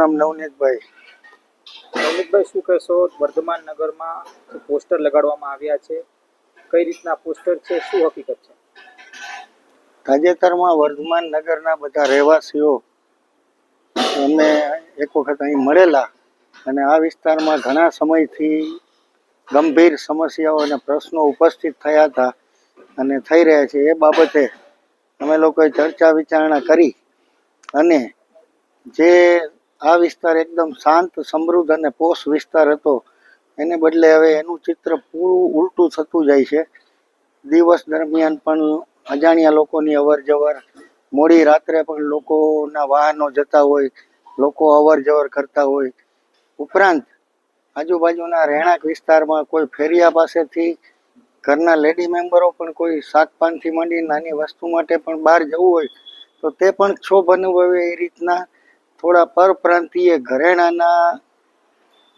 નામ નવનીતભાઈ. નવનીતભાઈ, શું કહેશો? વર્ધમાન નગરમાં પોસ્ટર લગાડવામાં આવ્યા છે, કઈ રીતના પોસ્ટર છે, શું હકીકત છે? તાજેતરમાં વર્ધમાન નગરના બધા રહેવાસીઓ અમે એક વખત અહીં મળેલા અને આ વિસ્તારમાં ઘણા સમયથી ગંભીર સમસ્યાઓ અને પ્રશ્નો ઉપસ્થિત થયા હતા અને થઈ રહ્યા છે. એ બાબતે અમે લોકોએ ચર્ચા વિચારણા કરી અને જે આ વિસ્તાર એકદમ શાંત, સમૃદ્ધ અને પોષ વિસ્તાર હતો એને બદલે હવે એનું ચિત્ર પૂરું ઉલટું થતું જાય છે. દિવસ દરમિયાન પણ અજાણ્યા લોકોની અવર જવર, મોડી રાત્રે પણ લોકોના વાહનો જતા હોય, લોકો અવર જવર કરતા હોય. ઉપરાંત આજુબાજુના રહેણાંક વિસ્તારમાં કોઈ ફેરિયા પાસેથી ઘરના લેડી મેમ્બરો પણ કોઈ શાકપાનથી માંડી નાની વસ્તુ માટે પણ બહાર જવું હોય તો તે પણ ક્ષોભ અનુભવે એ રીતના થોડા પરપ્રાંતીય ઘરેણાના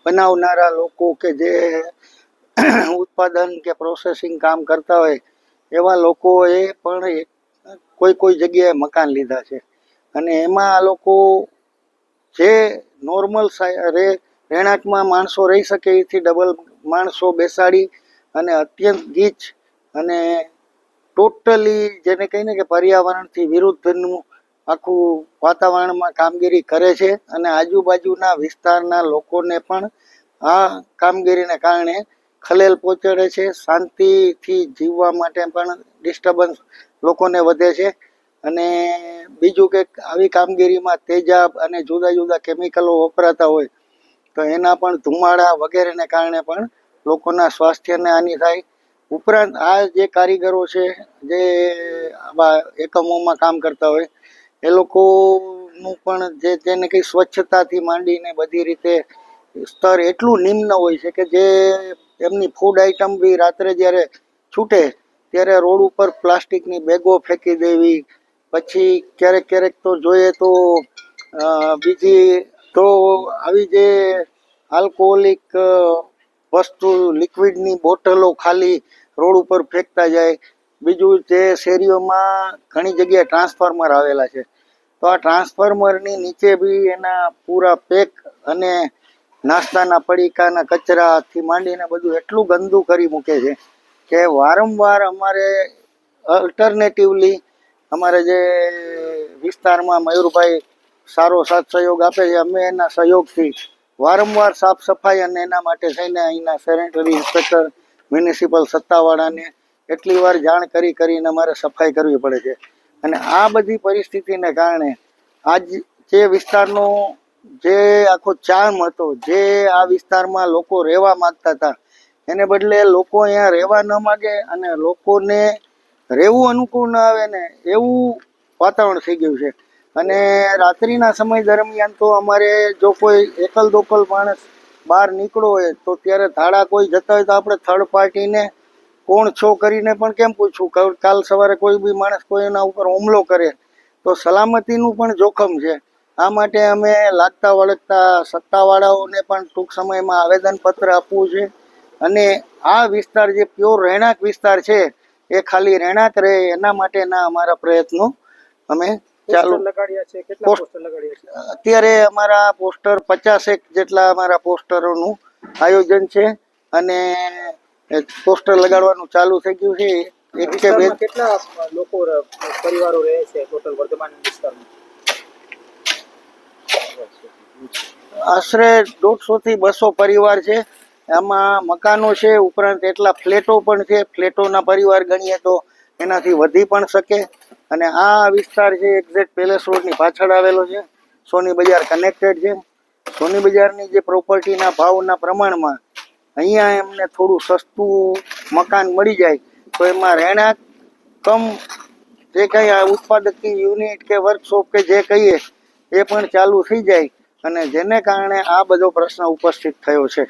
બનાવનારા લોકો કે જે ઉત્પાદન કે પ્રોસેસિંગ કામ કરતા હોય એવા લોકોએ પણ કોઈ જગ્યાએ મકાન લીધા છે અને એમાં આ લોકો જે નોર્મલ રહેણાંકમાં માણસો રહી શકે એથી ડબલ માણસો બેસાડી અને અત્યંત ગીચ અને ટોટલી જેને કહીને કે પર્યાવરણથી વિરુદ્ધનું આખું વાતાવરણમાં કામગીરી કરે છે અને આજુબાજુના વિસ્તારના લોકોને પણ આ કામગીરીને કારણે ખલેલ પહોંચાડે છે. શાંતિથી જીવવા માટે પણ ડિસ્ટર્બન્સ લોકોને વધે છે અને બીજું કે આવી કામગીરીમાં તેજાબ અને જુદા જુદા કેમિકલો વપરાતા હોય તો એના પણ ધુમાડા વગેરેને કારણે પણ લોકોના સ્વાસ્થ્યને હાનિ થાય. ઉપરાંત આ જે કારીગરો છે જે આવા એકમોમાં કામ કરતા હોય એ લોકોનું પણ જેને કંઈ સ્વચ્છતાથી માંડીને બધી રીતે સ્તર એટલું નિમ્ન હોય છે કે જે એમની ફૂડ આઈટમ બી રાત્રે જ્યારે છૂટે ત્યારે રોડ ઉપર પ્લાસ્ટિકની બેગો ફેંકી દેવી, પછી ક્યારેક તો જોઈએ તો બીજી તો આવી જે આલ્કોહોલિક વસ્તુ લિક્વિડની બોટલો ખાલી રોડ ઉપર ફેંકતા જાય. બીજું જે શેરીઓમાં ઘણી જગ્યાએ ટ્રાન્સફોર્મર આવેલા છે તો આ ટ્રાન્સફોર્મરની નીચે બી એના પૂરા પેક અને નાસ્તાના પડીકાના કચરાથી માંડીને બધું એટલું ગંદુ કરી મૂકે છે કે વારંવાર અમારે અલ્ટરનેટિવલી અમારે જે વિસ્તારમાં મયુરભાઈ સારો સાથ સહયોગ આપે છે, અમે એના સહયોગથી વારંવાર સાફ સફાઈ અને એના માટે થઈને અહીંના સેનેટરી ઇન્સ્પેક્ટર, મ્યુનિસિપલ સત્તાવાળાને એટલી વાર જાણ કરીને અમારે સફાઈ કરવી પડે છે. અને આ બધી પરિસ્થિતિને કારણે આજ જે વિસ્તારનો જે આખો ચાર્મ હતો, જે આ વિસ્તારમાં લોકો રહેવા માગતા હતા એને બદલે લોકો અહીંયા રહેવા ન માગે અને લોકોને રહેવું અનુકૂળ ન આવે ને એવું વાતાવરણ થઈ ગયું છે. અને રાત્રિના સમય દરમિયાન તો અમારે જો કોઈ એકલ દોકલ માણસ બહાર નીકળો હોય તો ત્યારે ધાડા કોઈ જતા હોય તો આપણે થર્ડ પાર્ટીને કોણ છો કરીને પણ કેમ પૂછવું? કાલ સવારે કોઈ બી માણસ કોઈના ઉપર હુમલો કરે તો સલામતીનું પણ જોખમ છે. આ માટે અમે લાગતા વળગતા સત્તાવાળાઓને પણ ટૂંક સમયમાં આવેદનપત્ર આપવું છે અને આ વિસ્તાર જે પ્યોર રહેણાંક વિસ્તાર છે એ ખાલી રહેણાંક રહે એના માટેના અમારા પ્રયત્નો અમે ચાલુ લગાડ્યા છે. કેટલા પોસ્ટર લગાડ્યા છે? અત્યારે અમારા પોસ્ટર 50 જેટલા અમારા પોસ્ટરોનું આયોજન છે અને પોસ્ટર લગાડવાનું ચાલુ થઈ ગયું છે. એક કે બે કેટલા લોકો પરિવારો રહે છે ટોટલ વર્ધમાન વિસ્તારમાં? આશરે 150 થી 200 પરિવાર છે. આમાં મકાનો છે, ઉપરાંત એટલા ફ્લેટો પણ છે. ફ્લેટોના પરિવાર ગણીએ તો એનાથી વધી પણ શકે. અને આ વિસ્તાર છે એક્ઝેક્ટ પેલેસ રોડની પાછળ આવેલો છે. સોની બજાર કનેક્ટેડ છે. સોની બજારની જે પ્રોપર્ટીના ભાવના પ્રમાણમાં અહીંયા એમને થોડું સસ્તું મકાન મળી જાય તો એમાં રહેણાંક કમ જે કંઈ ઉત્પાદકની યુનિટ કે વર્કશોપ કે જે કહીએ એ પણ ચાલુ થઈ જાય અને જેને કારણે આ બધો પ્રશ્ન ઉપસ્થિત થયો છે.